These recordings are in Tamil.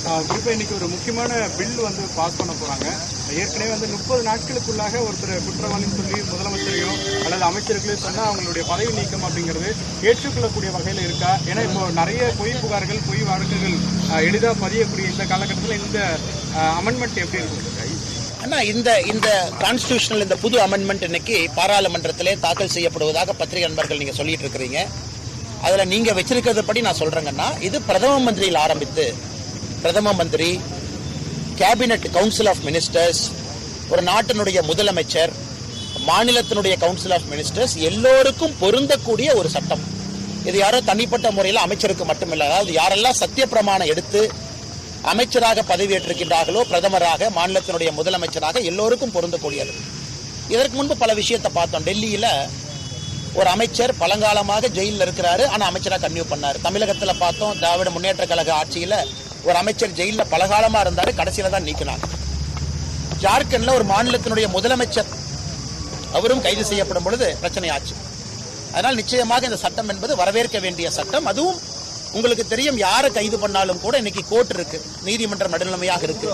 குறிப்பாக இன்னைக்கு ஒரு முக்கியமான பில் வந்து பாஸ் பண்ண போறாங்க. ஏற்கனவே வந்து 30 நாட்களுக்குள்ளாக ஒருத்தர் குற்றவாளின்னு சொல்லி முதலமைச்சரையோ அல்லது அமைச்சர்களையோ சொன்னா அவங்களுடைய பதவி நீக்கம் அப்படிங்கிறது ஏற்றுக்கொள்ளக்கூடிய வகையில் இருக்கா? ஏன்னா இப்போ நிறைய பொய் புகார்கள், பொய் வழக்குகள் எளிதாக பதியக்கூடிய இந்த காலகட்டத்தில் இந்த அமெண்ட்மெண்ட் எப்படி இருக்கும்? ஆனா இந்த கான்ஸ்டிடியூஷனல் இந்த புது அமெண்ட்மெண்ட் இன்னைக்கு பாராளுமன்றத்திலே தாக்கல் செய்யப்படுவதாக பத்திரிகை நண்பர்கள் நீங்க சொல்லிட்டு இருக்கிறீங்க. அதுல நீங்க வச்சிருக்கிறது படி நான் சொல்றேங்கன்னா, இது பிரதம மந்திரியில் ஆரம்பித்து பிரதம மந்திரி, கேபினட், கவுன்சில் ஆஃப் மினிஸ்டர்ஸ், ஒரு நாட்டினுடைய முதலமைச்சர், மாநிலத்தினுடைய கவுன்சில் ஆஃப் மினிஸ்டர்ஸ் எல்லோருக்கும் பொருந்தக்கூடிய ஒரு சட்டம். இது யாரோ தனிப்பட்ட முறையில் அமைச்சருக்கு மட்டுமில்லை, அதாவது யாரெல்லாம் சத்திய பிரமாணம் எடுத்து அமைச்சராக பதவியேற்றிருக்கின்றார்களோ, பிரதமராக, மாநிலத்தினுடைய முதலமைச்சராக எல்லோருக்கும் பொருந்தக்கூடியது. இதற்கு முன்பு பல விஷயத்தை பார்த்தோம். டெல்லியில ஒரு அமைச்சர் பழங்காலமாக ஜெயிலில் இருக்கிறாரு, ஆனா அமைச்சராக கன்டினியூ பண்ணாரு. தமிழகத்தில் பார்த்தோம், திராவிட முன்னேற்ற கழக ஆட்சியில ஒரு அமைச்சர் ஜெயிலில் பலகாலமா இருந்தாரு, கடைசியில தான் நீக்கினாங்க. ஜார்க்கண்ட்ல ஒரு மாநிலத்தினுடைய முதலமைச்சர் அவரும் கைது செய்யப்படும் பொழுது பிரச்சனை ஆச்சு. அதனால் நிச்சயமாக இந்த சட்டம் என்பது வரவேற்க வேண்டிய சட்டம். அதுவும் உங்களுக்கு தெரியும், யாரை கைது பண்ணாலும் கூட இன்னைக்கு கோர்ட் இருக்கு, நீதிமன்றம் நடுநிலைமையாக இருக்கு,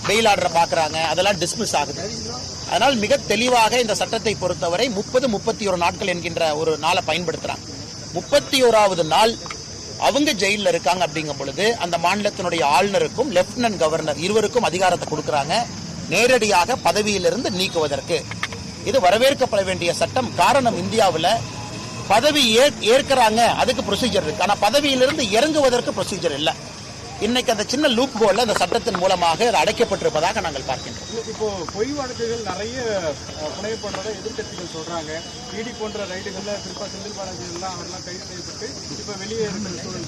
பெயில் ஆர்டர் பாக்குறாங்க, அதெல்லாம் டிஸ்மிஸ் ஆகுது. அதனால் மிக தெளிவாக இந்த சட்டத்தை பொறுத்தவரை 30-31 நாட்கள் என்கின்ற ஒரு நாளை பயன்படுத்துறாங்க. 31வது நாள் அவங்க ஜெயிலில் இருக்காங்க அப்படிங்கும் பொழுது அந்த மாநிலத்தினுடைய ஆளுநருக்கும் லெப்டினன்ட் கவர்னர் இருவருக்கும் அதிகாரத்தை கொடுக்கறாங்க நேரடியாக பதவியிலிருந்து நீக்குவதற்கு. இது வரவேற்கப்பட வேண்டிய சட்டம். காரணம், இந்தியாவில் பதவி ஏற்கிறாங்க, அதுக்கு ப்ரொசீஜர் இருக்கு, ஆனா பதவியிலிருந்து இறங்குவதற்கு ப்ரொசீஜர் இல்லை. இன்னைக்கு அந்த சின்ன லூப் ஹோல்ல அந்த சட்டத்தின் மூலமாக அது அடைக்கப்பட்டிருப்பதாக நாங்கள் பார்க்கின்றோம். இப்போ பொய் வழக்குகள் நிறைய புனையப்படுறதை எதிர்கட்சிகள் சொல்றாங்க. இடி போன்ற ரைடுகள்ல குறிப்பா செந்தில் பாலாஜி எல்லாம் அவரெல்லாம் கைது செய்யப்பட்டு இப்ப வெளியே இருக்கிற சூழல்.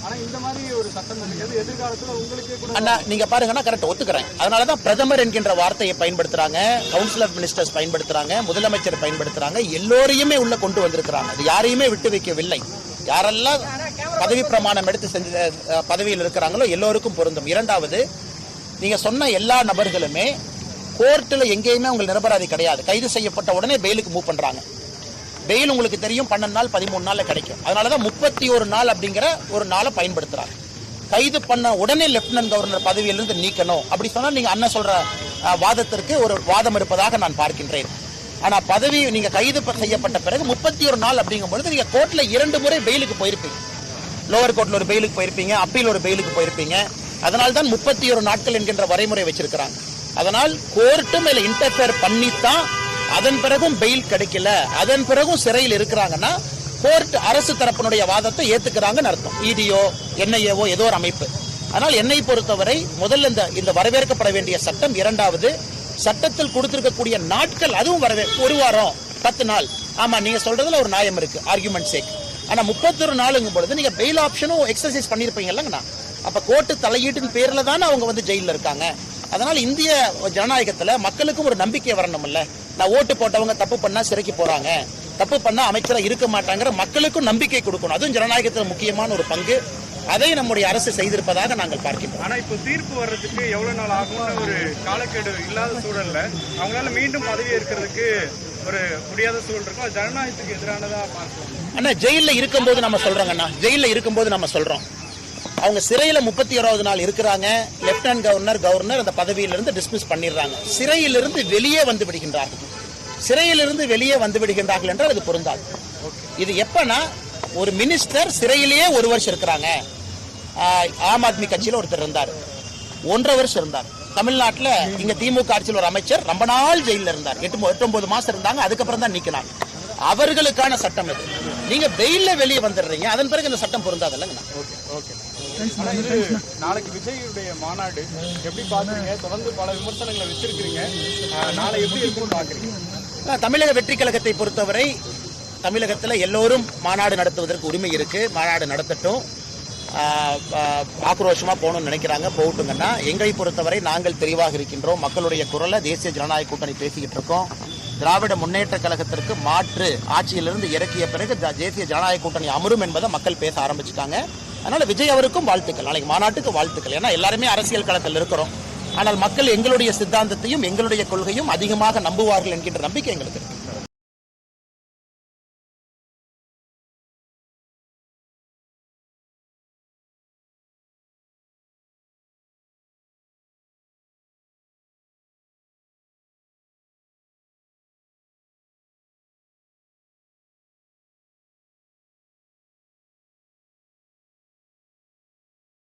ஆனா இந்த மாதிரி ஒரு சட்டம் இருக்கிறது எதிர்காலத்துல உங்களுக்கு கூட அண்ணா நீங்க பாருங்கன்னா கரெக்ட் ஒத்துக்கிறேன். அதனாலதான் பிரதமர் என்கின்ற வார்த்தையை பயன்படுத்துறாங்க, கவுன்சில் ஆஃப் மினிஸ்டர்ஸ் பயன்படுத்துறாங்க, முதலமைச்சர் பயன்படுத்துறாங்க, எல்லோரையுமே உள்ள கொண்டு வந்திருக்கிறாங்க. அது யாரையுமே விட்டு வைக்கவில்லை. யாரெல்லாம் பதவி பிரமாணம் எடுத்து செஞ்ச பதவியில் இருக்கிறாங்களோ எல்லோருக்கும் பொருந்தும். இரண்டாவது, நீங்க சொன்ன எல்லா நபர்களுமே கோர்ட்டில் எங்கேயுமே உங்களுக்கு நிரபராதி கிடையாது. கைது செய்யப்பட்ட உடனே பெயிலுக்கு மூவ் பண்றாங்க. பெயில் உங்களுக்கு தெரியும் 12 நாள் 13 நாள்ல கிடைக்கும். அதனாலதான் 31 நாள் அப்படிங்கிற ஒரு நாளை பயன்படுத்துறாங்க. கைது பண்ண உடனே லெப்டினன்ட் கவர்னர் பதவியிலிருந்து நீக்கணும் அப்படி சொன்னா நீங்க அண்ணன் சொல்ற வாதத்திற்கு ஒரு வாதம் இருப்பதாக நான் பார்க்கின்றேன். ஆனா பதவி நீங்க கைது செய்யப்பட்ட பிறகு 31 நாள் அப்படிங்கும் பொழுது நீங்க கோர்ட்ல 2 முறை பெயிலுக்கு போயிருப்பீங்க. லோவர் கோர்ட்ல ஒரு பெயிலுக்கு போயிருப்பீங்க, அப்பீல் ஒரு பெயிலுக்கு போயிருப்பீங்க. அதனால தான் 31 நாட்கள் என்கின்ற வரைமுறை வச்சிருக்கிறாங்க. அதனால் கோர்ட்டு மேல இன்டர்ஃபியர் பண்ணித்தான் அதன் பிறகும் பெயில் கிடைக்கல, அதன் பிறகும் சிறையில் இருக்கிறாங்கன்னா கோர்ட் அரசு தரப்பினுடைய வாதத்தை ஏத்துக்கிறாங்கன்னு அர்த்தம். இடியோ என்ஐஏவோ ஏதோ ஒரு அமைப்பு. அதனால் என்னை பொறுத்தவரை முதல்ல இந்த வரவேற்கப்பட வேண்டிய சட்டம். இரண்டாவது, சட்டத்தில் கொடுத்திருக்கக்கூடிய நாட்கள் அதுவும் ஒரு வாரம் 10 நாள். ஆமா, நீங்க சொல்றதுல ஒரு நியாயம் இருக்கு, ஆர்குமெண்ட் சேக். ஆனா 31 நாளுங்கும் பொழுது நீங்க பெயில் ஆப்ஷனும் எக்ஸசைஸ் பண்ணிருப்பீங்கல்லங்கண்ணா. அப்ப கோர்ட்டு தலையீட்டின் பேர்ல தானே அவங்க வந்து ஜெயில இருக்காங்க. அதனால இந்திய ஜனநாயகத்துல மக்களுக்கும் ஒரு நம்பிக்கை வரணும் இல்ல. நான் ஓட்டு போட்டவங்க தப்பு பண்ணா சிறைக்கு போறாங்க, தப்பு பண்ணா அமைச்சரா இருக்க மாட்டாங்கிற மக்களுக்கும் நம்பிக்கை கொடுக்கணும். அதுவும் ஜனநாயகத்துல முக்கியமான ஒரு பங்கு. அதை நம்முடைய அரசு செய்திருப்பதாக நாங்கள் பார்க்கிறோம். ஆனா இப்போ தீர்ப்பு வர்றதுக்கு எவ்வளவு நாள் ஆகும்னு ஒரு காலக்கெடு இல்லாத சூழல்ல அவங்களால மீண்டும் பதவி ஏற்கிறதுக்கு ஒரு முடியாத சூழல் இருக்கும். அது ஜனநாயகத்துக்கு எதிரானதா பார்க்கிறோம். அண்ணா ஜெயில இருக்கும்போது நம்ம சொல்றோங்கண்ணா, ஜெயில இருக்கும்போது நம்ம சொல்றோம் அவங்க சிறையில 31வது நாள் இருக்கிறாங்க, லெப்டினன்ட் கவர்னர் அந்த பதவியிலிருந்து டிஸ்மிஸ் பண்ணிடுறாங்க. சிறையிலிருந்து வெளியே வந்து விடுகின்றார்கள். சிறையிலிருந்து வெளியே வந்து விடுகின்றார்கள் என்றால் அது பொருந்தாது. இது எப்பனா, ஒரு மினிஸ்டர் சிறையிலேயே 1 வருஷம் இருக்கிறாங்க. ஆம் ஆத்மி கட்சியில் ஒருத்தர் இருந்தார், 1.5 வருஷம் இருந்தார். தமிழ்நாட்டில் இங்க திமுக ஆட்சியில் ஒரு அமைச்சர் ரொம்ப நாள் ஜெயிலில் இருந்தார், 8-9 மாசம் இருந்தாங்க. அதுக்கப்புறம் தான் நீக்கினாங்க. அவர்களுக்கான சட்டம் இது. நீங்க பெயில்ல வெளியே வந்துடுறீங்க, அதன் பிறகு இந்த சட்டம் பொருந்தாதல்லங்கண்ணா. நாளைக்கு விஜயுடைய மாநாடு எப்படி பாக்குறீங்க? தொடர்ந்து பல விமர்சனங்களை வச்சிருக்கீங்க, நாளை எப்படி இருக்குன்னு பாக்குறீங்க? தமிழக வெற்றி கழகத்தை பொறுத்தவரை தமிழகத்தில் எல்லோரும் மாநாடு நடத்துவதற்கு உரிமை இருக்கு. மாநாடு நடத்தட்டும். ஆக்ரோஷமா போகணும்னு நினைக்கிறாங்க, போகட்டுங்கன்னா. எங்களை பொறுத்தவரை நாங்கள் தெளிவாக இருக்கின்றோம். மக்களுடைய குரலை தேசிய ஜனநாயக கூட்டணி பேசிக்கிட்டு இருக்கோம். திராவிட முன்னேற்ற கழகத்திற்கு மாற்று ஆட்சியிலிருந்து இறக்கிய பிறகு தேசிய ஜனநாயக கூட்டணி அமரும் என்பதை மக்கள் பேச ஆரம்பிச்சுட்டாங்க. அதனால விஜய் அவருக்கும் வாழ்த்துக்கள், நாளைக்கு மாநாட்டுக்கு வாழ்த்துக்கள். ஏன்னா எல்லாருமே அரசியல் களத்தில் இருக்கிறோம். ஆனால் மக்கள் எங்களுடைய சித்தாந்தத்தையும் எங்களுடைய கொள்கையும் அதிகமாக நம்புவார்கள் என்கின்ற நம்பிக்கை எங்களுக்கு இருக்கு.